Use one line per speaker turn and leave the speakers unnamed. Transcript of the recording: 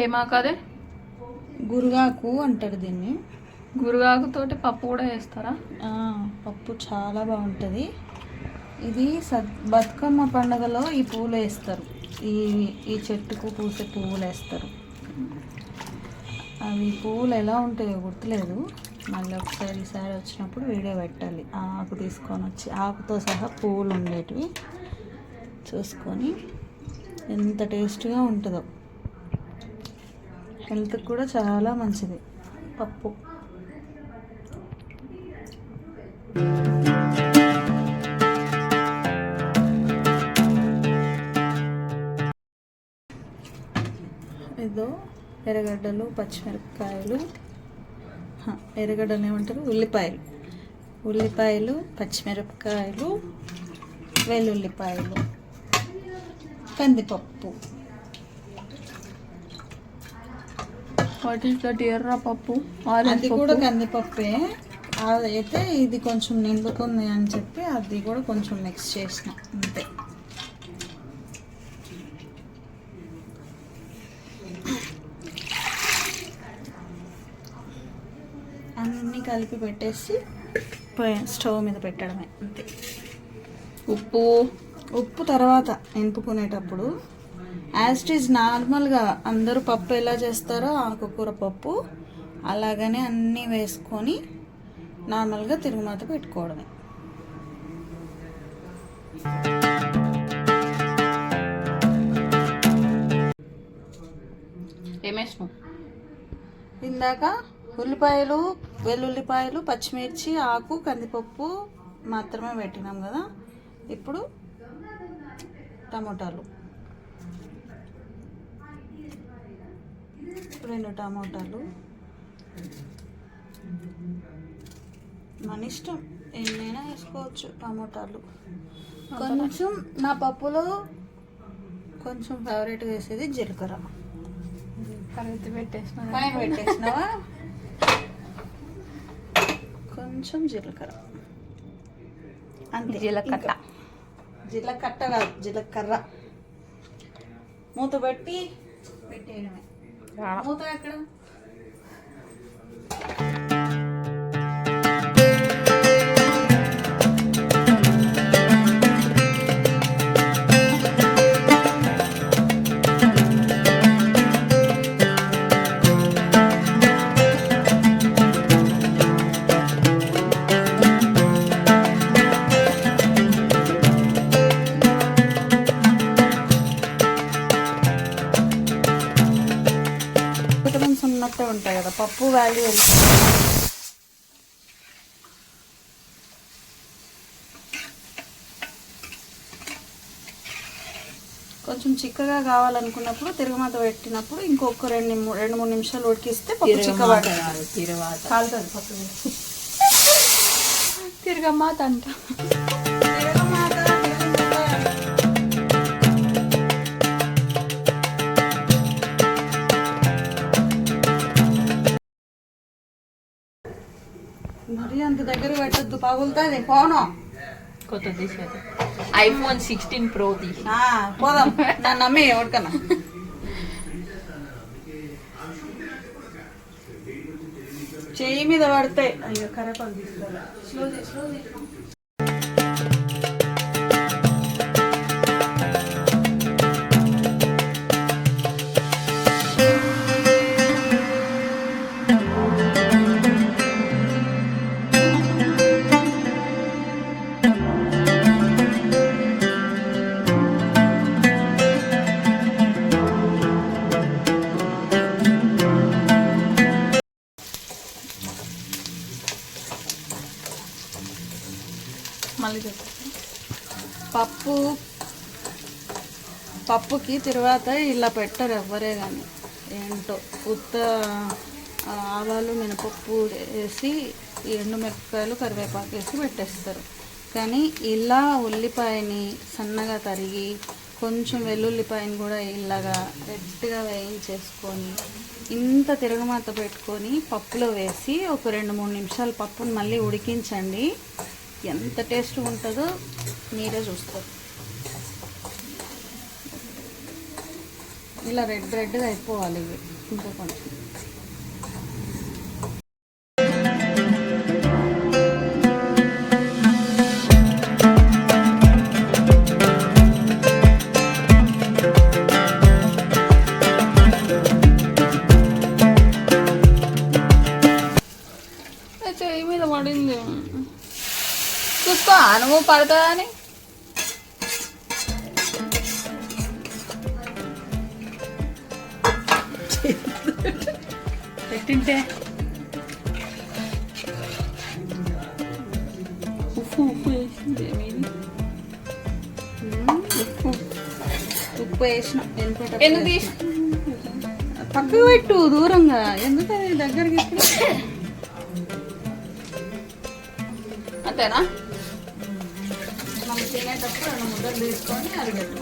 ఏమాకు అదే?
గురుగాకు అంటారు దీన్ని.
గురుగాకుతోటి పప్పు కూడా వేస్తారా?
పప్పు చాలా బాగుంటుంది. ఇది బతుకమ్మ పండుగలో ఈ పువ్వులు వేస్తారు. ఈ చెట్టుకు పూసే పువ్వులు వేస్తారు. అవి పువ్వులు ఎలా ఉంటాయో గుర్తులేదు. మళ్ళీ ఒకసారి ఈసారి వచ్చినప్పుడు వీడియో పెట్టాలి. ఆకు తీసుకొని వచ్చి ఆకుతో సహా పువ్వులు ఉండేటివి చూసుకొని ఎంత టేస్ట్గా ఉంటుందో. హెల్త్కి కూడా చాలా మంచిది పప్పు. ఇదో ఎర్రగడ్డలు, పచ్చిమిరపకాయలు, ఎర్రగడ్డలు ఏమంటారు, ఉల్లిపాయలు, పచ్చిమిరపకాయలు, వెల్లుల్లిపాయలు, కందిపప్పు.
What is that? ఎర్ర పప్పు,
అది కూడా కందిపప్పే. అయితే ఇది కొంచెం నిండుతుంది అని చెప్పి అది కూడా కొంచెం మిక్స్ చేసిన అంతే. అన్నీ కలిపి పెట్టేసి స్టవ్ మీద పెట్టడమే అంతే. ఉప్పు తర్వాత ఎంపుకునేటప్పుడు యాజ్ ఇట్ ఈజ్ నార్మల్గా అందరూ పప్పు ఎలా చేస్తారో ఆకుకూర పప్పు అలాగనే అన్నీ వేసుకొని నార్మల్గా తిరుగుమాత పెట్టుకోవడమే.
ఏమేసినావు
ఇందాక? ఉల్లిపాయలు, వెల్లుల్లిపాయలు, పచ్చిమిర్చి, ఆకు, కందిపప్పు మాత్రమే పెట్టినాం కదా. ఇప్పుడు టమోటాలు, 2 టమోటాలు. మన ఇష్టం, ఎన్నైనా వేసుకోవచ్చు టమోటాలు. కొంచెం నా పప్పులో కొంచెం ఫేవరెట్గా వేసేది జీలకర్ర. పెట్టేసినావా? కొంచెం జీలకర్ర అంతే. జీలకట్ట కాదు, జీలకర్ర. మూత పెట్టి పెట్టేయడమే. మూత ఎక్కడ? ఉన్నట్టే ఉంటాయి కదా పప్పు వాల్యూ. కొంచెం చిక్కగా కావాలనుకున్నప్పుడు తిరుగుమాత పెట్టినప్పుడు ఇంకొక 2-3 నిమిషాలు ఉడికిస్తే పప్పు చిక్కబడుతుంది. కాలుతుంది పప్పు.
తిరగమాత అంట. మరి అంత దగ్గర పెట్టద్దు, పగులుతుంది ఫోను. కొత్తది iPhone 16 Pro
పోదాం. నన్ను నమ్మి ఎవరికన్నా చెయ్యి మీద పడితే అయ్యో కరేపాకు తీసుకోవాలి. స్లో
మళ్ళీ
పప్పుకి తర్వాత ఇలా పెట్టరు ఎవ్వరే కానీ. ఏంటో ఉత్త ఆవాలు, మినపప్పు వేసి ఎండుమిరపకాయలు, కరివేపాకు వేసి పెట్టేస్తారు. కానీ ఇలా ఉల్లిపాయని సన్నగా తరిగి కొంచెం వెల్లుల్లిపాయని కూడా ఇలాగా రెడ్గా వేయించేసుకొని ఇంత తిరగమాత పెట్టుకొని పప్పులో వేసి ఒక 2-3 నిమిషాలు పప్పుని మళ్ళీ ఉడికించండి. ఎంత టేస్ట్ ఉంటుందో మీరే చూస్తారు. ఇలా రెడ్గా అయిపోవాలి ఇవి. ఇంకా కొంచెం. చెయ్యి మీద పడింది, చూసుకో నువ్వు పడుతుందా అని.
పెట్టింటే
ఉప్పు ఉప్పు వేసింది మీది. ఉప్పు వేసిన
ఎందుకు తీసి
పక్కకు పెట్టు దూరంగా, ఎందుకు దగ్గరికి
అంతేనా?
మనం తినేటప్పుడు 2 ముద్దలు తీసుకొని అది పెట్టు.